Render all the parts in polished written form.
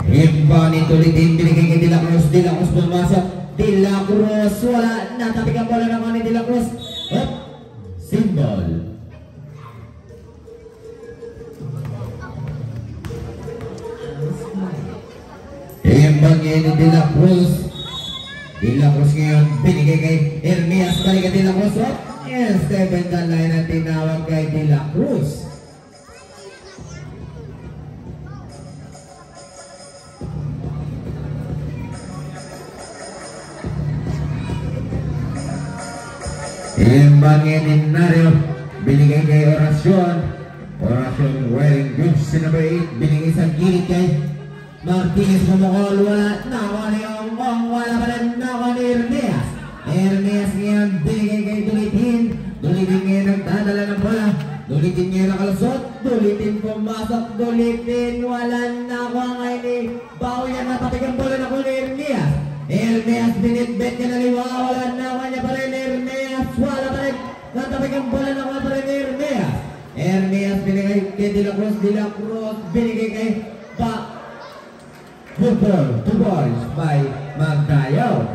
Imbani tulitin, binigay kay De La Cruz. De La Cruz pumasok. De La Cruz, wala. Natapik ang bola naman ni De La Cruz. Hop! Symbol. Imbani ni De La Cruz. De La Cruz ngayon, binigay kay Hermias. Balik kay De La Cruz. Hop! Yes, Steven Danlay na tinawag kay De La Cruz. Imbangin Nario, binigay kay Orasyon. Orasyon wearing boots si number 8, binigay sa gilid kay Martinez. Pumukol, wala. Nakuha ni Ongong, wala pa rin. Nakuha ni Hermias. Hermias ngayon, binigay kay Dulitin. Dulitin ngayon nagdadala ng bola. Dulitin ngayon nakalusot. Dulitin pumasok. Dulitin, wala. Nakuha ngayon ni Bauyan. Natapik ang bola na ko ni Hermias. Hermias, binitbit niya na liwa. Wala. Nakuha niya pa rin Hermias. Wala pa rin. Natapik ang bola na ko pa rin ni Hermias. Hermias, binigay kay De La Cruz. De La Cruz, binigay kay Football, 2 balls by Magdayaw.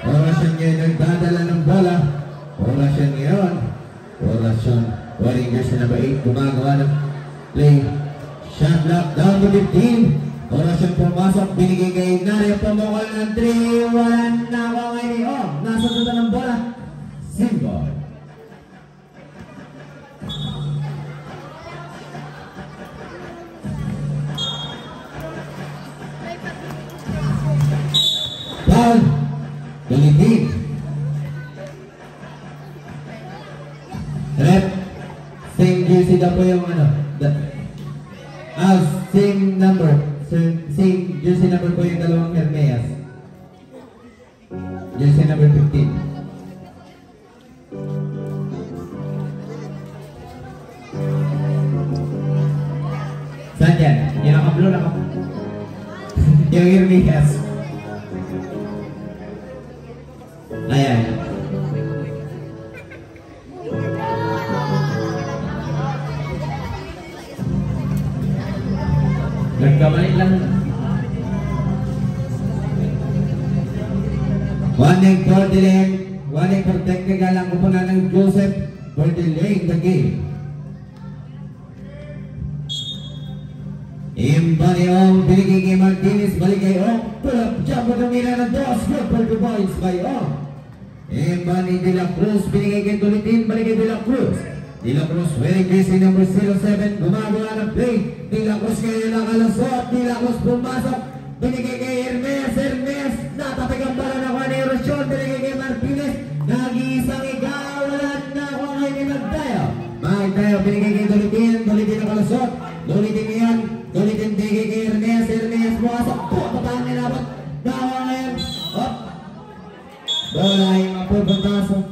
Orasyon ngayon nagdadala ng bola. Orasyon ngayon. Orasyon, wearing jersey number 8, gumagawa ng play. Shot block down to 15. Orasyon pumasok, binigay kay Nario. Pumukol ng 3. Walang nakuha ngayon ni Ong. Nasa tuta ng bola. Symbol. Foul. Dulitin. Rep. Same jersey na po yung ano. Same number. Same jersey number po yung dalawang Hermias. Jersey number 15. Saan yan? Yung naka-blue na ka. Yung Hermias. Ayan. Nagkamali lang. Warning for delaying. Warning for technical ang kupunan ng Joseph for delaying the game. Imbani Ong, binigay kay Martinez, balik kay Ong. Pull up, jump on the mira ng dos. Good for 2 points by Ong. Imbani De La Cruz, binigay kay Dulitin, balik kay De La Cruz. De La Cruz, wearing jersey number 07, gumagawa ng play. De La Cruz ngayon nakalusot. De La Cruz pumasok, binigay kay Hermias. Hermias, natapik ang bola na kuha ni Orasyon, binigay kay Martinez. Nag-iisang ikaw, wala na kuha ngayon ni Magdayaw. Magdayaw, binigay kay Dulitin. Dulitin nakalusot. Dulitin ngayon. Dulitin binigay kay Hermias. Hermias pumasok. Papataan nilabot. Nakuha ngayon. Hop. Bola ay mapupuntasok.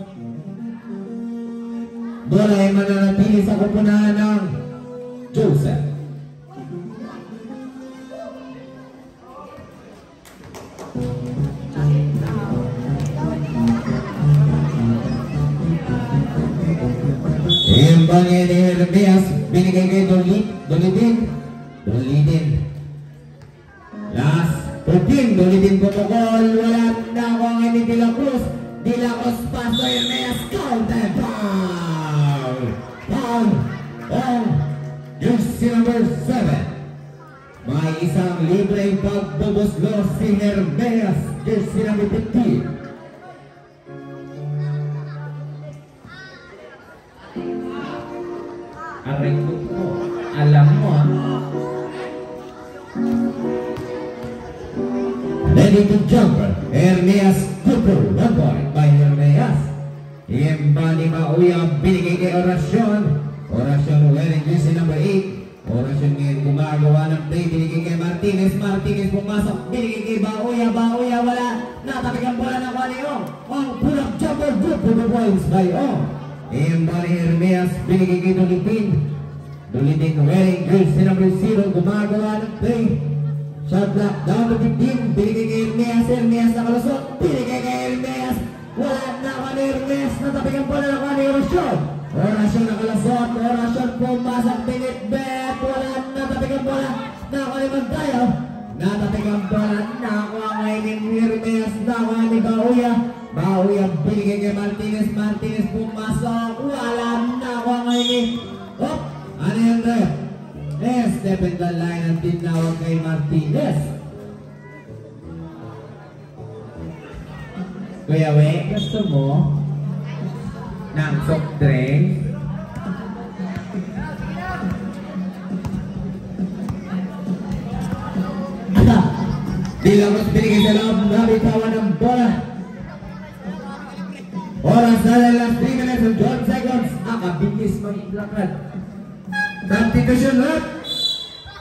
Bola ay mananatili sa kupunahan ng Joseph. Imbani ni Hermias, binigay kay Dulitin. Dulitin. Last 14, Dulitin pumukol. Wala na ako ngayon ni De La Cruz. De La Cruz pass to Hermias. Counter foul. Foul on jersey number 7. May isang libreng pagbubuslo si Hermias. Jersey number 15. Aray ko po. Alam mo Ready to jumper. Hermias Cooper. 1 point by Hermias. Imbani Mauya, binigay kay Orasyon. Orasyon wearing jersey number 8. Orasyon ngayon gumagawa ng play. Binigay kay Martinez. Martinez pumasok. Binigay kay Bauya. Bauya wala. Natapik ang bola ng Kaniong. Ang pull-up jumper. Good for the points by Ong. Imbani Hermias, binigay kay Dulitin. Dulitin wearing jersey number 0. Gumagawa ng play. Shot block down to 15. Binigay kay Hermias. Hermias nakalusot. Binigay kay Hermias. Wala na ka ni Hermias. Natapik ang bola ng Orasyon. Orasyon nakalusot. Orasyon pumasok. Binitbet. Wala na. Natapik ang bola. Nakalimang tayo. Natatik ang bola. Nakuha ngayon ni Hermes. Nakuha ni Bauya. Bauya binigay kay Martinez. Martinez pumasok. Wala. Nakuha ngayon ni... Oh! Ano yan tayo? Step in the line ang tinawag kay Martinez. Kuya We, gusto mo ng soft drink? Dilamos binigay sa loob, nabitawan ng bola. Oras na lang last 3 minutes and 12 seconds. Akabilis maglakad. Substitution left.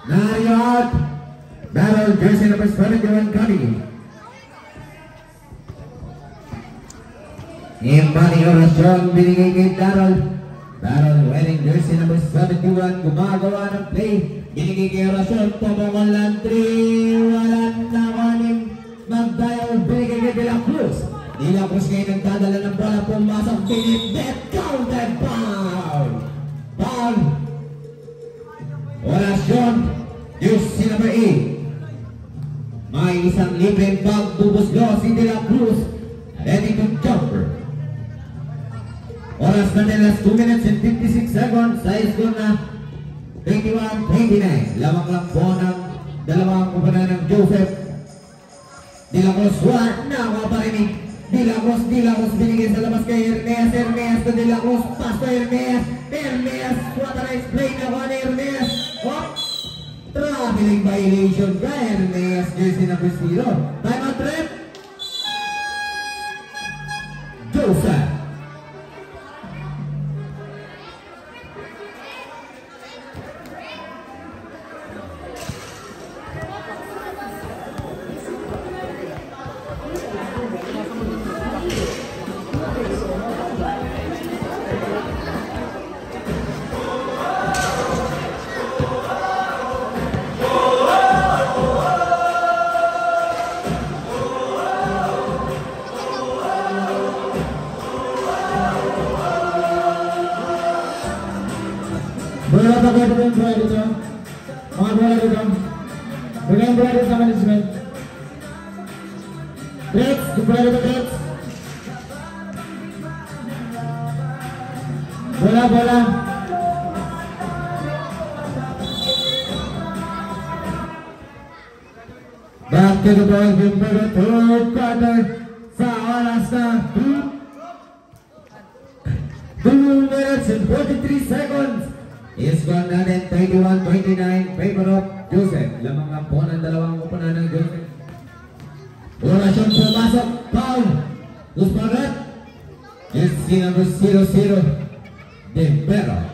Nario out. Battle jersey number 71 coming. Impani orasyon binigay kay Darrell. Darrell wearing jersey number 71. Gumagawa ng play. Binigay kay orasyon. Tumukol lang 3. Walang nakanim. Magdayaw binigay kay De La Cruz. De La Cruz ngayon nagdadala ng bola. Pumasok. Pinibet. Counted foul. Foul. Orasyon. Jersey number 8. May isang libreng pagbubuslo si De La Cruz. Ready to jumper. Oras na nila 2 minutes and 56 seconds. Sa score na 21-29. Lamang lang po ng dalawang kumpanan ng Joseph. De La Cruz, wala pa rin. De La Cruz binigay sa labas kay Hermes. Hermes to De La Cruz. Pass to Hermes. Hermes, what a nice play na ko ni Hermes. Oh! Traveling violation ka Hermes. Jersey number 0. Time out trip. Joseph. Bola pakai dengan bola dito. Mga bola dito. Bigyan bola dito sa management. Breaks, bola dito breaks. Bola. Back to the ball, give me the third quarter. Sa oras na 2 minutes and 43 seconds. Is gone natin 31-29 favor of Joseph. Lamang lang po ng dalawang upunan ng Joseph. Orasyon pumasok. Foul. Guzmanet. Jersey number 00. Dembero.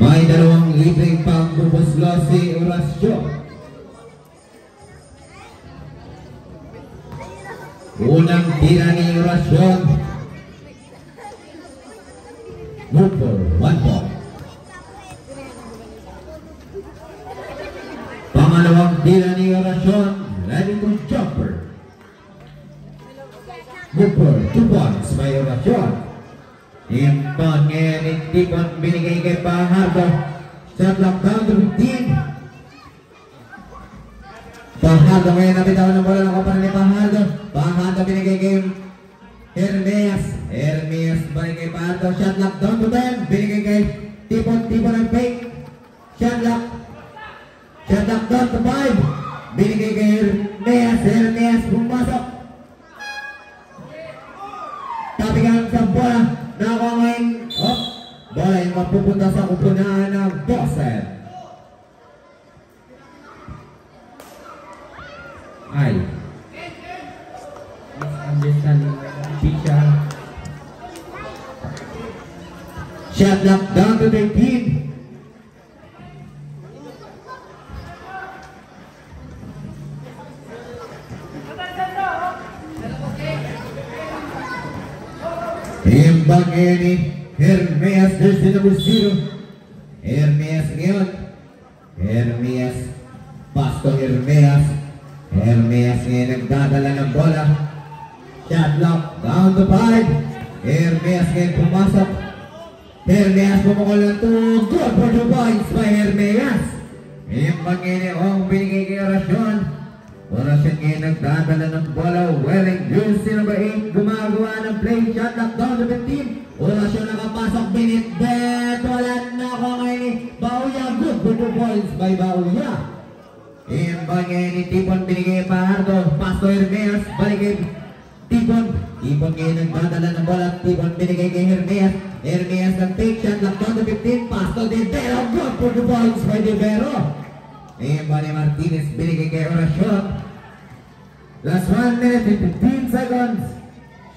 May dalawang libreng pangbubuslo si Orasyon. Unang tira ni Orasyon. Move for 1 ball. Pangalawang tira ni Orasyon. Ready to jumper. Move for 2 points by Orasyon. Impon ngayon, itipon binigay kay Pajardo. Shot lock down to 15. Pajardo ngayon nabitawan ng bola ng kapanan ni Pajardo. Pajardo binigay kay Hermes. Hermes balik kay Pajardo. Shot lock down to 10. Binigay kay Tipon ng fake. Shot lock down to 5. Binigay kay Hermes. Hermes pumasok. Tapigan sa bola. Nakuha ngayon, bola yung mapupunta sa kupunan ng Joseph. Ay. Misunderstanding official. Shot lock down to 13. Imbang ini Hermes jersey number 0. Hermes ngayon. Hermes. Pasto Hermes. Hermes Hermes ngayon nagdadala ng bola. Shot lock, down to 5. Hermes ngayon pumasok. Hermes pumukol ng 2. Good for 2 points by Hermes. Ngayon Panginoong binigay kay Orasyon. Orasyon ngayon nagdadala ng bola. Welling Juicy number 8 gumagawa ng play. Shot lock down to 15. Orasyon nakapasok. Binitbet. Wala na ako ngayon ni Bauya. Good for 2 points by Bauya. Imbang ngayon ni Tipon binigay pa Hardo. Pass to Hermes. Balik kay Tipon. Tipon ngayon nagdadala ng bola. Tipon binigay kay Hermes. Hermes ang take shot. Lock down to 15. Pass to De Vero. Good for 2 points by De Vero. Imbang ni Martinez binigay kay Orasyon. Last 1 minute and 15 seconds.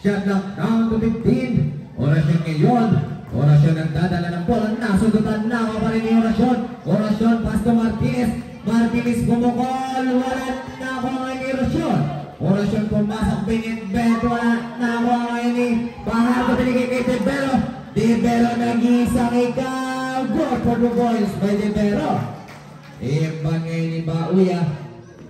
Shot lock down to 15. Orasyon ngayon. Orasyon nagdadala ng bola. Nasundutan na ako pa rin ni Orasyon. Orasyon pass to Martinez. Martinez bumukol. Wala na ako ngayon ni Orasyon. Orasyon pumasok. Binitbet. Wala na ako ngayon ni Pahardo. Binigay kay De Vero. De Vero nag-iisang ikaw. Good for 2 points by De Vero. Imbang ngayon ni Bauya.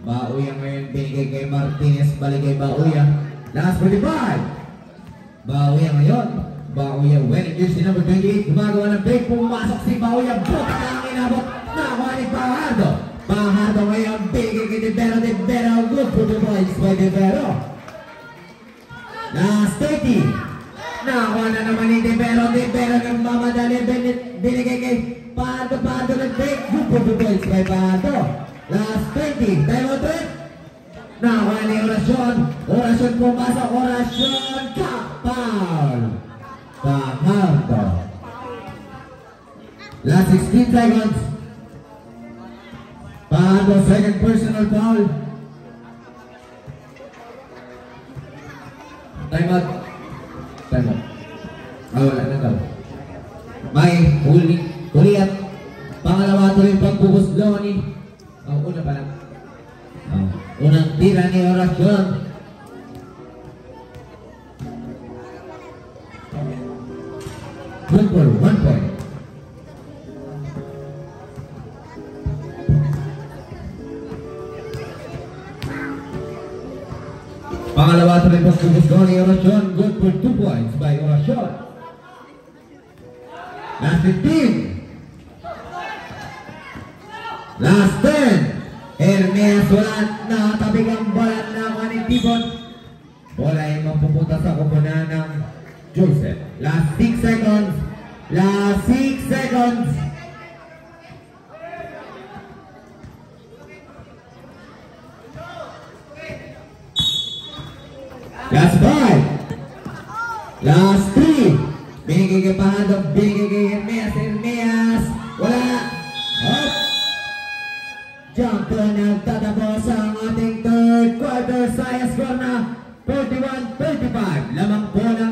Bauya ngayon binigay kay Martinez. Balik kay Bauya. Last 45. Bauya ngayon. Bauya winning jersey number 28. Gumagawa ng break. Pumasok si Bauya. Buka na ang inabot. Nakuha ni Pahardo. Pahardo ngayon binigay kay De Vero. De Vero. Good for 2 points by De Vero. Last 30. Nakuha na naman ni De Vero. De Vero ng mamadali. Binigay kay Pahardo. Pahardo nag-break. Good for 2 points by Pahardo. Last 20. Time out rin. Nakuha ni Orasyon. Orasyon pumasok. Orasyon. Kapal. Pahardo. Last 16 seconds. Pahardo second personal foul. Time out. Time out. Wala na daw. May huli at pangalawa tuloy pagpupuslo ni una pa lang. Unang tira ni Orasyon. Good for 1 point. Pangalawa tuloy pagpupuslo ni Orasyon. Good for 2 points by Orasyon. Last 15. Last 10. Hermes wala na tabing ang bola na ni Tipon. Bola ay mapupunta sa kupunan ng Joseph. Last 6 seconds. Last 6 seconds. Last 5. Last 3. Binigay kay Pahardo. Binigay kay Hermes. Hermes. Wala. Up. Jump to nagtatapos ang ating third quarter. Sa score na 41-35. Lamang po na